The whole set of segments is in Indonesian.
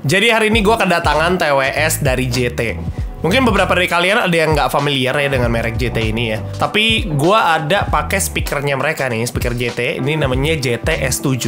Jadi hari ini gue kedatangan TWS dari JT. Mungkin beberapa dari kalian ada yang nggak familiar ya dengan merek JT ini ya. Tapi gue ada pakai speakernya mereka nih, speaker JT. Ini namanya JT S7.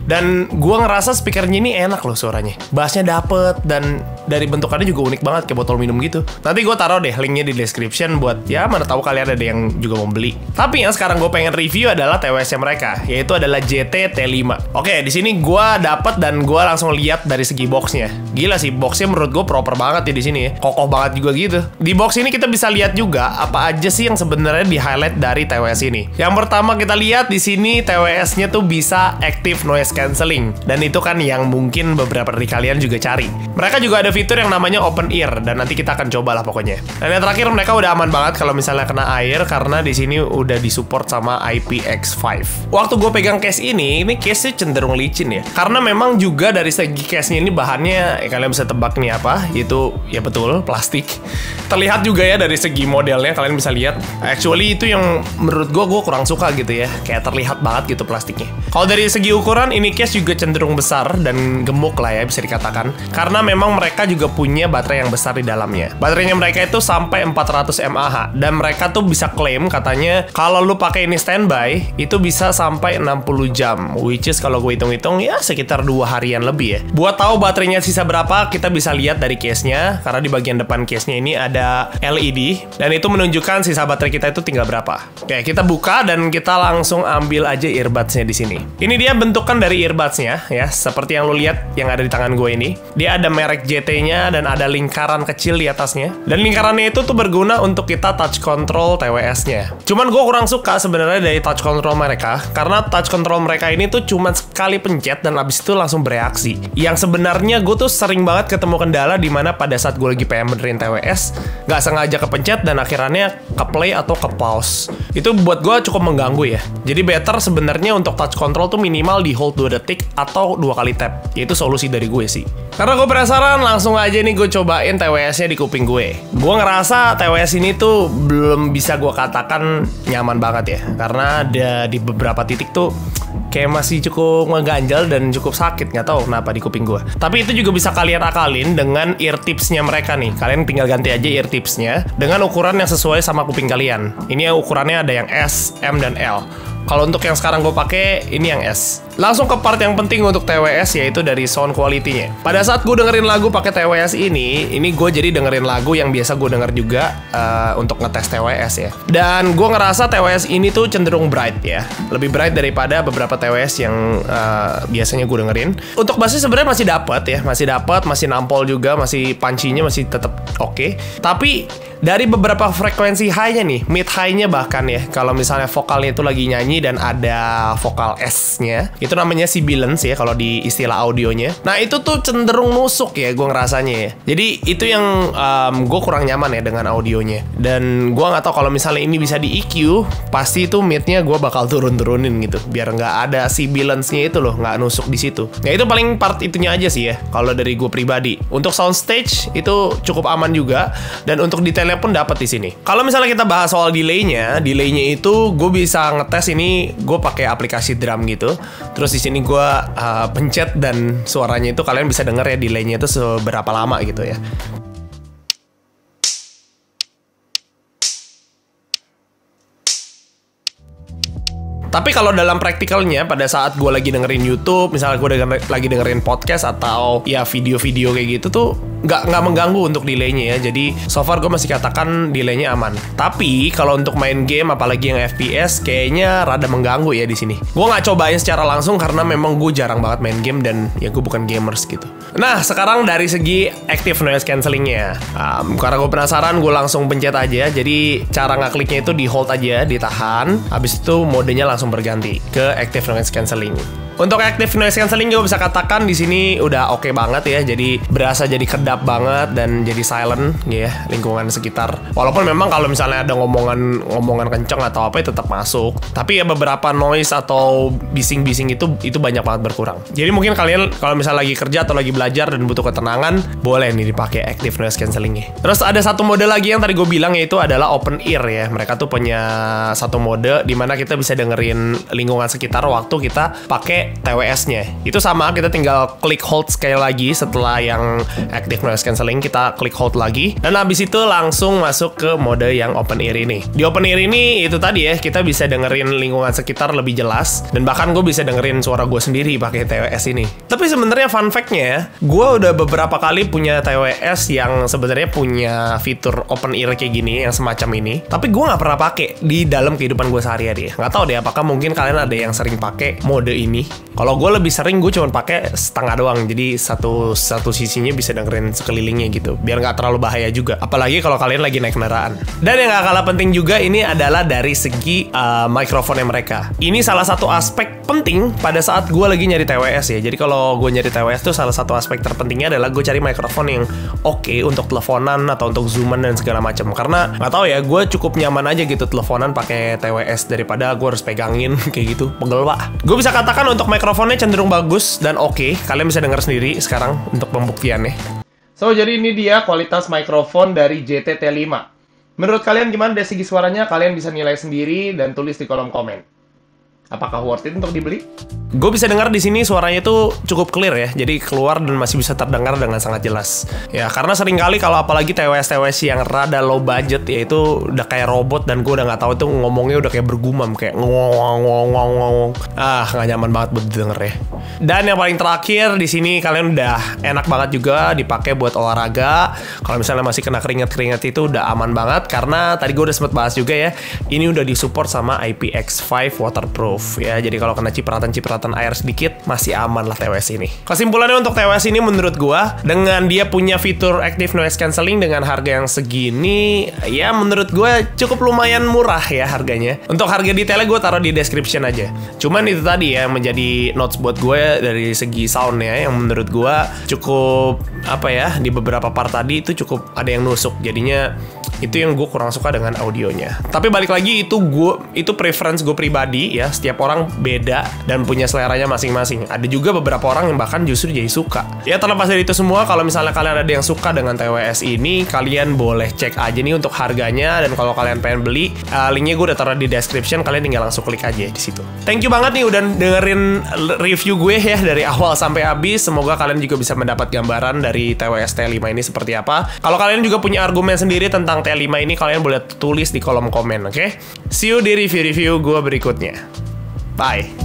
Dan gue ngerasa speakernya ini enak loh suaranya. Bassnya dapet dan dari bentukannya juga unik banget kayak botol minum gitu. Nanti gue taruh deh linknya di description buat ya mana tahu kalian ada yang juga mau beli. Tapi yang sekarang gue pengen review adalah TWS-nya mereka, yaitu adalah JT T5. Oke, di sini gue dapet dan gue langsung lihat dari segi boxnya. Gila sih, boxnya menurut gue proper banget ya di sini ya. Kokoh banget juga gitu. Di box ini kita bisa lihat juga apa aja sih yang sebenarnya di highlight dari TWS ini. Yang pertama kita lihat di sini TWS-nya tuh bisa active noise cancelling, dan itu kan yang mungkin beberapa dari kalian juga cari. Mereka juga ada fitur yang namanya open ear, dan nanti kita akan coba lah pokoknya. Dan yang terakhir mereka udah aman banget kalau misalnya kena air karena di sini udah disupport sama IPX5. Waktu gue pegang case ini case-nya cenderung licin ya. Karena memang juga dari segi case-nya ini bahannya kalian bisa tebak nih apa, yaitu ya betul plastik. Terlihat juga ya dari segi modelnya, kalian bisa lihat. Actually itu yang menurut gue kurang suka gitu ya, kayak terlihat banget gitu plastiknya. Kalau dari segi ukuran ini case juga cenderung besar dan gemuk lah ya bisa dikatakan, karena memang mereka juga punya baterai yang besar di dalamnya. Baterainya mereka itu sampai 400 mAh, dan mereka tuh bisa klaim katanya kalau lu pakai ini standby itu bisa sampai 60 jam, which is kalau gue hitung-hitung ya sekitar 2 harian lebih ya. Buat tahu baterainya sisa berapa kita bisa lihat dari case-nya, karena di bagian depan case-nya ini ada LED dan itu menunjukkan sisa baterai kita itu tinggal berapa. Oke, kita buka dan kita langsung ambil aja earbuds-nya di sini. Ini dia bentukan dari earbuds-nya ya, seperti yang lu lihat yang ada di tangan gue ini. Dia ada merek JT-nya dan ada lingkaran kecil di atasnya. Dan lingkarannya itu tuh berguna untuk kita touch control TWS-nya. Cuman gue kurang suka sebenarnya dari touch control mereka, karena touch control mereka ini tuh cuma sekali pencet dan abis itu langsung bereaksi. Yang sebenarnya gue tuh sering banget ketemu kendala di mana pada saat gue lagi pengen benerin TWS nggak sengaja kepencet dan akhirnya ke play atau ke pause. Itu buat gue cukup mengganggu ya. Jadi better sebenarnya untuk touch control tuh minimal di hold 2 detik atau 2 kali tap. Itu solusi dari gue sih. Karena gue penasaran, langsung aja nih gue cobain TWS-nya di kuping gue. Gue ngerasa TWS ini tuh belum bisa gue katakan nyaman banget ya, karena ada di beberapa titik tuh kayak masih cukup ngeganjal dan cukup sakit, nggak tahu kenapa di kuping gue. Tapi itu juga bisa kalian akalin dengan ear tips-nya mereka nih. Kalian tinggal ganti aja ear tips-nya dengan ukuran yang sesuai sama kuping kalian. Ini yang ukurannya ada yang S, M, dan L. Kalau untuk yang sekarang gue pakai, ini yang S. Langsung ke part yang penting untuk TWS, yaitu dari sound quality-nya. Pada saat gue dengerin lagu pakai TWS ini gue jadi dengerin lagu yang biasa gue denger juga untuk ngetes TWS ya. Dan gue ngerasa TWS ini tuh cenderung bright ya. Lebih bright daripada beberapa TWS yang biasanya gue dengerin. Untuk bassnya sebenarnya masih dapat ya, masih nampol juga, masih punchy-nya masih tetap oke. Tapi dari beberapa frekuensi high-nya nih, mid high-nya bahkan ya, kalau misalnya vokalnya itu lagi nyanyi dan ada vokal S-nya, itu namanya sibilance ya kalau di istilah audionya. Nah itu tuh cenderung nusuk ya gue ngerasanya ya. Jadi itu yang gue kurang nyaman ya dengan audionya. Dan gue nggak tahu kalau misalnya ini bisa di EQ, pasti itu mid-nya gue bakal turunin gitu, biar nggak ada sibilance-nya itu loh, nggak nusuk di situ. Ya itu paling part itunya aja sih ya, kalau dari gue pribadi. Untuk soundstage itu cukup aman juga, dan untuk detailnya pun dapat di sini. Kalau misalnya kita bahas soal delay-nya itu gue bisa ngetes ini, gue pakai aplikasi drum gitu. Terus di sini gue pencet dan suaranya itu kalian bisa denger ya delay-nya itu seberapa lama gitu ya. Tapi kalau dalam praktikalnya, pada saat gue lagi dengerin YouTube, misalnya gue lagi dengerin podcast atau ya video-video kayak gitu tuh nggak mengganggu untuk delaynya ya. Jadi so far gue masih katakan delaynya aman. Tapi kalau untuk main game, apalagi yang FPS, kayaknya rada mengganggu ya di sini. Gue nggak cobain secara langsung karena memang gue jarang banget main game dan ya gue bukan gamers gitu. Nah sekarang dari segi active noise cancellingnya, karena gue penasaran, gue langsung pencet aja. Jadi cara ngekliknya itu di hold aja, ditahan. Habis itu modenya langsung berganti ke active noise cancelling. Untuk active noise cancelling gue bisa katakan di sini udah oke banget ya. Jadi berasa jadi kedap banget dan jadi silent ya lingkungan sekitar. Walaupun memang kalau misalnya ada ngomongan kenceng atau apa ya tetap masuk. Tapi ya beberapa noise atau bising-bising itu banyak banget berkurang. Jadi mungkin kalian kalau misalnya lagi kerja atau lagi belajar dan butuh ketenangan, boleh nih dipakai active noise cancellingnya. Terus ada satu mode lagi yang tadi gue bilang, yaitu adalah open ear ya. Mereka tuh punya satu mode dimana kita bisa dengerin dengerin lingkungan sekitar waktu kita pakai TWS-nya. Itu sama, kita tinggal klik hold sekali lagi setelah yang active noise cancelling, kita klik hold lagi. Dan habis itu langsung masuk ke mode yang open ear ini. Di open ear ini itu tadi ya, kita bisa dengerin lingkungan sekitar lebih jelas. Dan bahkan gue bisa dengerin suara gue sendiri pakai TWS ini. Tapi sebenarnya fun fact-nya ya, gue udah beberapa kali punya TWS yang sebenarnya punya fitur open ear kayak gini, yang semacam ini. Tapi gue nggak pernah pakai di dalam kehidupan gue sehari-hari. Nggak tahu deh, apakah mungkin kalian ada yang sering pakai mode ini. Kalau gue lebih sering, gue cuma pakai setengah doang. Jadi satu sisinya bisa dengerin sekelilingnya gitu, biar nggak terlalu bahaya juga. Apalagi kalau kalian lagi naik kendaraan. Dan yang nggak kalah penting juga ini adalah dari segi mikrofonnya mereka. Ini salah satu aspek penting pada saat gue lagi nyari TWS ya. Jadi kalau gue nyari TWS tuh salah satu aspek terpentingnya adalah gue cari mikrofon yang oke untuk teleponan atau untuk zooman dan segala macam. Karena nggak tahu ya, gue cukup nyaman aja gitu teleponan pakai TWS daripada gue harus pegangin kayak gitu, pegel pak. Gue bisa katakan untuk mikrofonnya cenderung bagus dan oke. Kalian bisa dengar sendiri sekarang untuk pembuktiannya. So, jadi ini dia kualitas mikrofon dari JT T5. Menurut kalian gimana dari segi suaranya? Kalian bisa nilai sendiri dan tulis di kolom komen. Apakah worth it untuk dibeli? Gue bisa dengar di sini suaranya itu cukup clear ya, jadi keluar dan masih bisa terdengar dengan sangat jelas. Ya, karena sering kali kalau apalagi TWS yang rada low budget ya itu udah kayak robot dan gue udah nggak tahu itu ngomongnya udah kayak bergumam kayak ngomong. Nggak nyaman banget buat denger ya. Dan yang paling terakhir di sini kalian udah enak banget juga dipakai buat olahraga. Kalau misalnya masih kena keringat itu udah aman banget karena tadi gue udah sempet bahas juga ya. Ini udah disupport sama IPX5 waterproof ya. Jadi kalau kena cipratan air sedikit masih aman lah TWS ini. Kesimpulannya untuk TWS ini menurut gua dengan dia punya fitur active noise cancelling dengan harga yang segini ya menurut gua cukup lumayan murah ya harganya. Untuk harga detailnya gua taruh di description aja. Cuman itu tadi ya menjadi notes buat gue dari segi soundnya yang menurut gua cukup apa ya, di beberapa part tadi itu cukup ada yang nusuk. Jadinya itu yang gue kurang suka dengan audionya. Tapi balik lagi itu preference gue pribadi ya. Setiap orang beda dan punya seleranya masing-masing. Ada juga beberapa orang yang bahkan justru jadi suka. Ya terlepas dari itu semua, kalau misalnya kalian ada yang suka dengan TWS ini, kalian boleh cek aja nih untuk harganya. Dan kalau kalian pengen beli, linknya gue udah taruh di description. Kalian tinggal langsung klik aja di situ. Thank you banget nih udah dengerin review gue ya dari awal sampai habis. Semoga kalian juga bisa mendapat gambaran dari TWS T5 ini seperti apa. Kalau kalian juga punya argumen sendiri tentang T5 ini, kalian boleh tulis di kolom komen, oke? See you di review-review gue berikutnya. Bye!